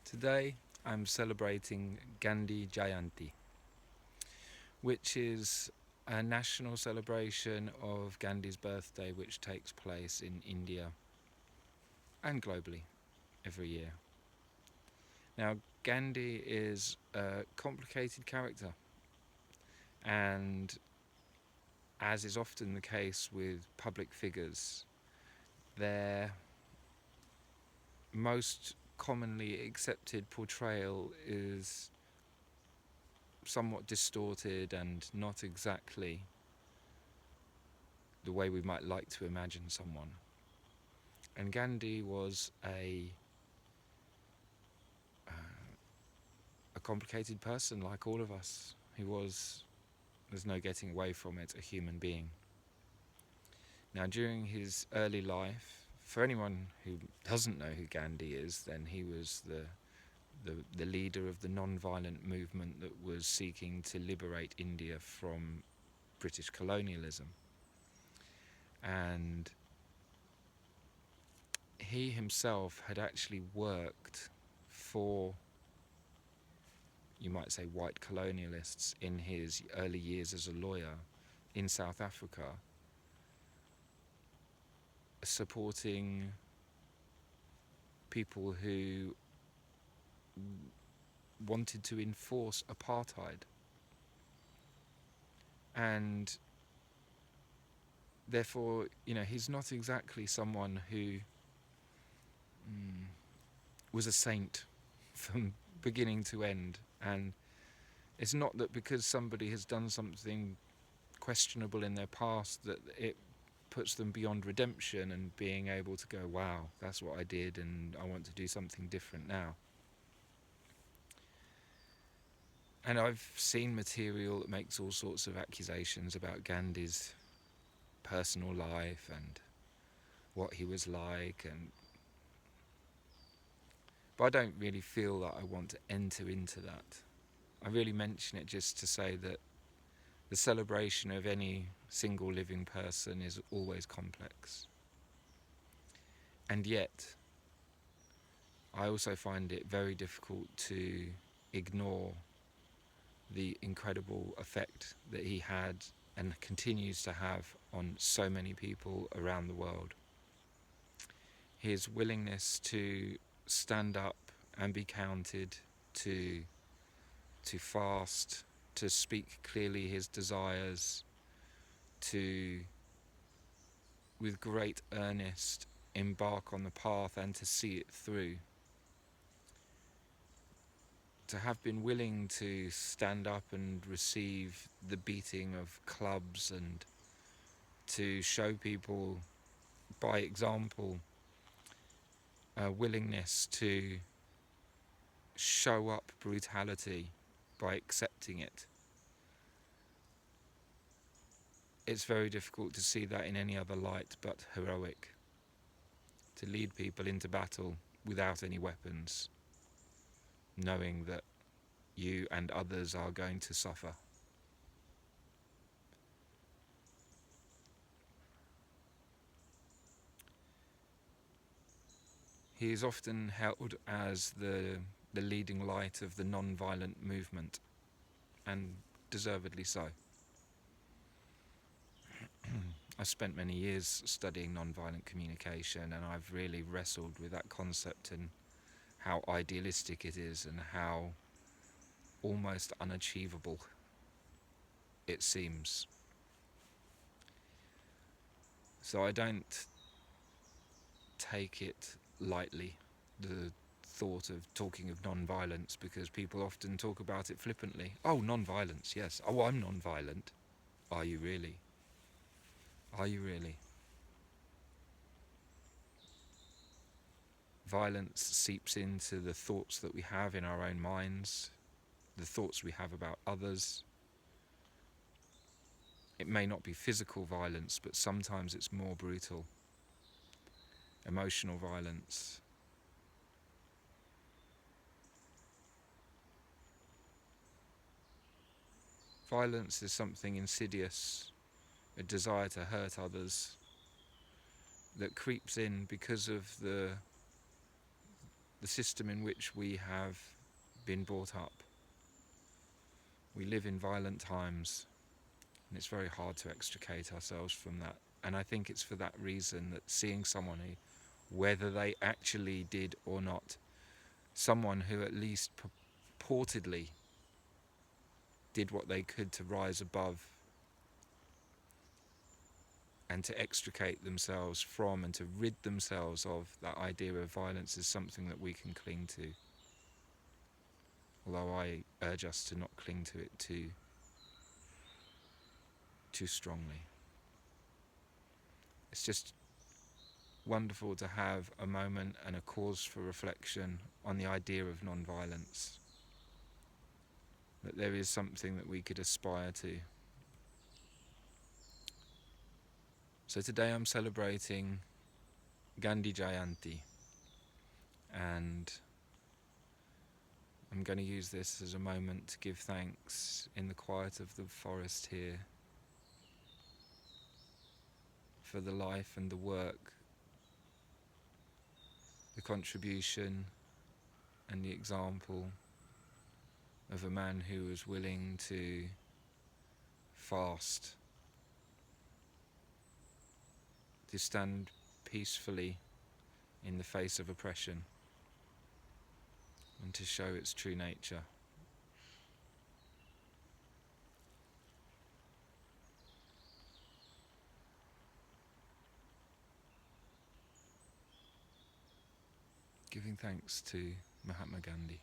Today I'm celebrating Ghandi Jayanti, which is a national celebration of Gandhi's birthday which takes place in India and globally every year. Now, Gandhi is a complicated character, and as is often the case with public figures, their most commonly accepted portrayal is somewhat distorted and not exactly the way we might like to imagine someone. And Gandhi was a complicated person like all of us. He was, there's no getting away from it, a human being. Now, during his early life, for anyone who doesn't know who Gandhi is, then he was the leader of the non-violent movement that was seeking to liberate India from British colonialism. And he himself had actually worked for, you might say, white colonialists in his early years as a lawyer in South Africa, supporting people who wanted to enforce apartheid. And therefore, he's not exactly someone who was a saint from beginning to end. And it's not that because somebody has done something questionable in their past that it puts them beyond redemption and being able to go, wow, that's what I did and I want to do something different now. And I've seen material that makes all sorts of accusations about Gandhi's personal life and what he was like, but I don't really feel that I want to enter into that. I really mention it just to say that the celebration of any single living person is always complex. And yet, I also find it very difficult to ignore the incredible effect that he had and continues to have on so many people around the world. His willingness to stand up and be counted, to fast, to speak clearly his desires, to, with great earnest, embark on the path and to see it through. To have been willing to stand up and receive the beating of clubs and to show people by example a willingness to show up brutality by accepting it. It's very difficult to see that in any other light but heroic. To lead people into battle without any weapons, knowing that you and others are going to suffer. He is often held as the leading light of the non-violent movement, and deservedly so. I spent many years studying non-violent communication, and I've really wrestled with that concept and how idealistic it is and how almost unachievable it seems. So I don't take it lightly, the thought of talking of non-violence, because people often talk about it flippantly. Oh, non-violence, yes. Oh, I'm non-violent. Are you really? Are you really? Violence seeps into the thoughts that we have in our own minds, the thoughts we have about others. It may not be physical violence, but sometimes it's more brutal. Emotional violence. Violence is something insidious, a desire to hurt others that creeps in because of the the system in which we have been brought up. We live in violent times, and it's very hard to extricate ourselves from that. And I think it's for that reason that seeing someone who, whether they actually did or not, someone who at least purportedly did what they could to rise above and to extricate themselves from and to rid themselves of that idea of violence, is something that we can cling to. Although I urge us to not cling to it too strongly. It's just wonderful to have a moment and a cause for reflection on the idea of non-violence. That there is something that we could aspire to. So today I'm celebrating Ghandi Jayanti, and I'm going to use this as a moment to give thanks in the quiet of the forest here for the life and the work, the contribution and the example of a man who was willing to fast, to stand peacefully in the face of oppression and to show its true nature. Giving thanks to Mahatma Gandhi.